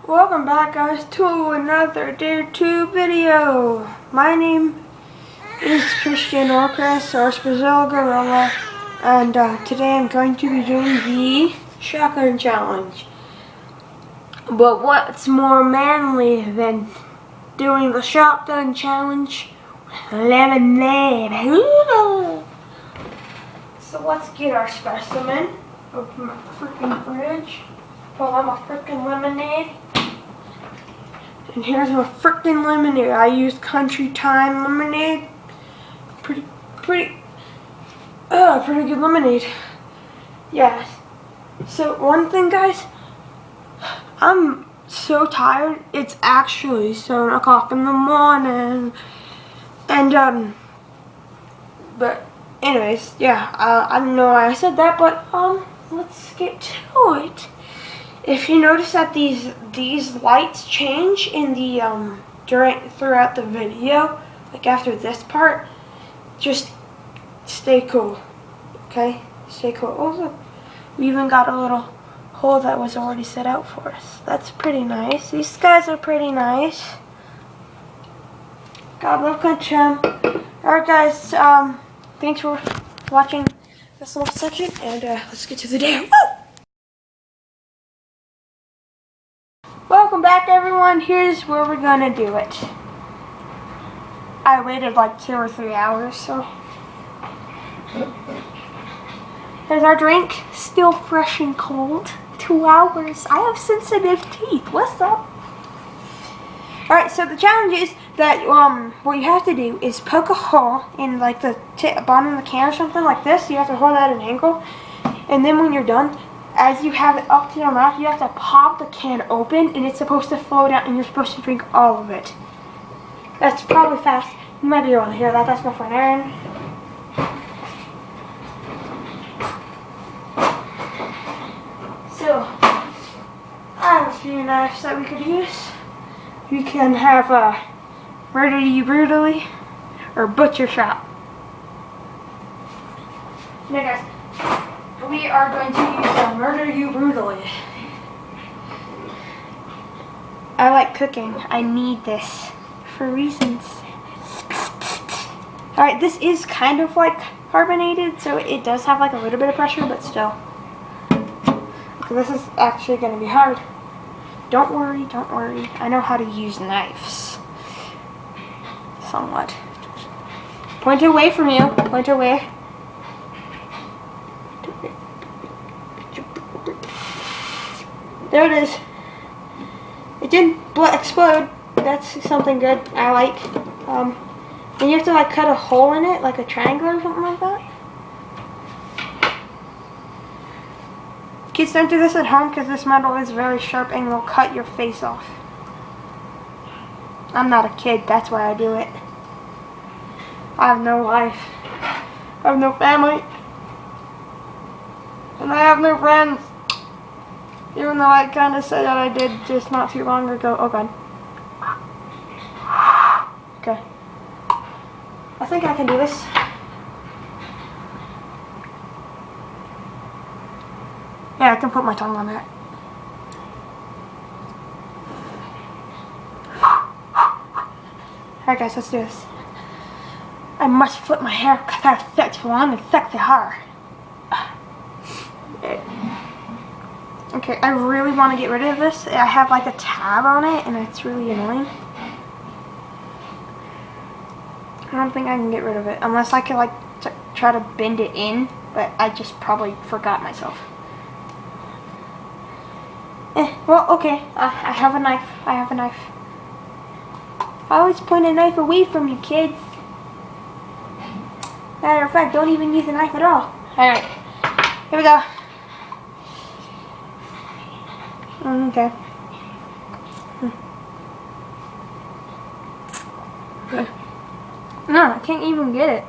Welcome back, guys, to another Dare 2 video. My name is Christian Orcris, or Spazilla Gorilla, and today I'm going to be doing the shotgun challenge. But what's more manly than doing the shotgun challenge? Lemonade. So let's get our specimen. Open my freaking fridge. Pull out my freaking lemonade. And here's my freaking lemonade. I used Country Time lemonade. Pretty good lemonade. Yes. So one thing, guys, I'm so tired. It's actually 7 o'clock in the morning. And but anyways, yeah. I don't know why I said that, but let's get to it. If you notice that these lights change in the throughout the video, like after this part, just stay cool. Okay? Stay cool. Oh look, we even got a little hole that was already set out for us. That's pretty nice. These guys are pretty nice. God love country. Alright guys, thanks for watching this little section, and let's get to the dare. Woo! Welcome back, everyone. Here's where we're gonna do it. I waited like 2 or 3 hours, so there's our drink, still fresh and cold. 2 hours. I have sensitive teeth. What's up? Alright, so the challenge is that what you have to do is poke a hole in like the bottom of the can or something like this. You have to hold that at an angle, and then when you're done, as you have it up to your mouth, you have to pop the can open, and it's supposed to flow down, and you're supposed to drink all of it. That's probably fast. You might be able to hear that. That's my friend Aaron. So, I have a few knives that we could use. We can have Murder You Brutally or Butcher Shop. Now guys, we are going to use Murder You Brutally. I like cooking. I need this for reasons. Alright, this is kind of like carbonated, so it does have like a little bit of pressure, but still. Okay, this is actually going to be hard. Don't worry, don't worry. I know how to use knives. Somewhat. Point away from you. Point away. There it is. It didn't explode. That's something good. I like. And you have to like cut a hole in it, like a triangle or something like that. Kids, don't do this at home because this metal is very sharp and will cut your face off. I'm not a kid, that's why I do it. I have no life. I have no family. And I have no friends. Even though I kind of said that I did just not too long ago. Oh god. Okay. I think I can do this. Yeah, I can put my tongue on that. Alright guys, let's do this. I must flip my hair because I have such long and sexy hair. Okay, I really want to get rid of this. I have like a tab on it and it's really annoying. I don't think I can get rid of it unless I can like try to bend it in, but I just probably forgot myself. Well, okay. I have a knife. I have a knife. I always point a knife away from you, kids. Matter of fact, don't even use a knife at all. Alright. Here we go. Okay. No, I can't even get it.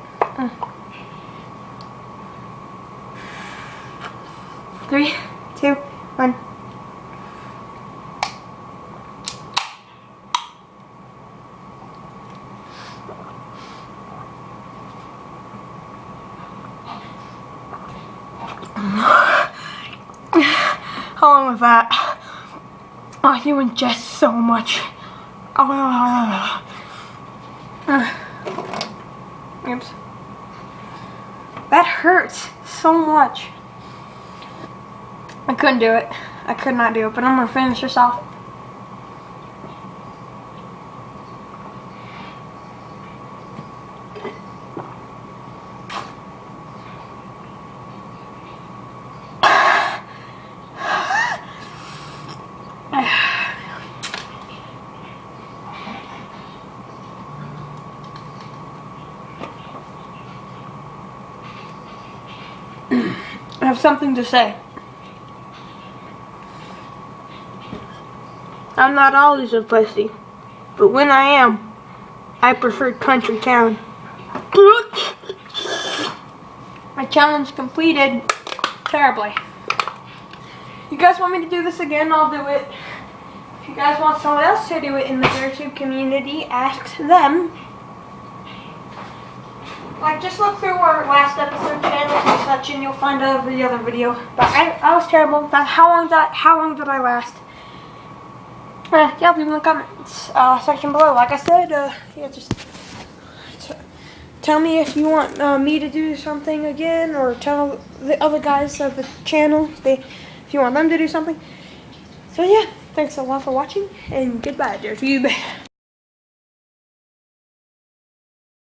3, 2, 1. How long was that? Oh, you ingest so much. Oops. That hurts so much. I couldn't do it. I could not do it, but I'm gonna finish this off. I have something to say. I'm not always a pussy, but when I am, I prefer country town. My challenge completed terribly. You guys want me to do this again? I'll do it. If you guys want someone else to do it in the YouTube community, ask them. Like, just look through our last episode channels and such, and you'll find the other video. But I was terrible. How long did I last? Yeah, leave in the comments section below. Like I said, yeah, just tell me if you want me to do something again, or tell the other guys of the channel if you want them to do something. So yeah, thanks a lot for watching, and goodbye, YouTube.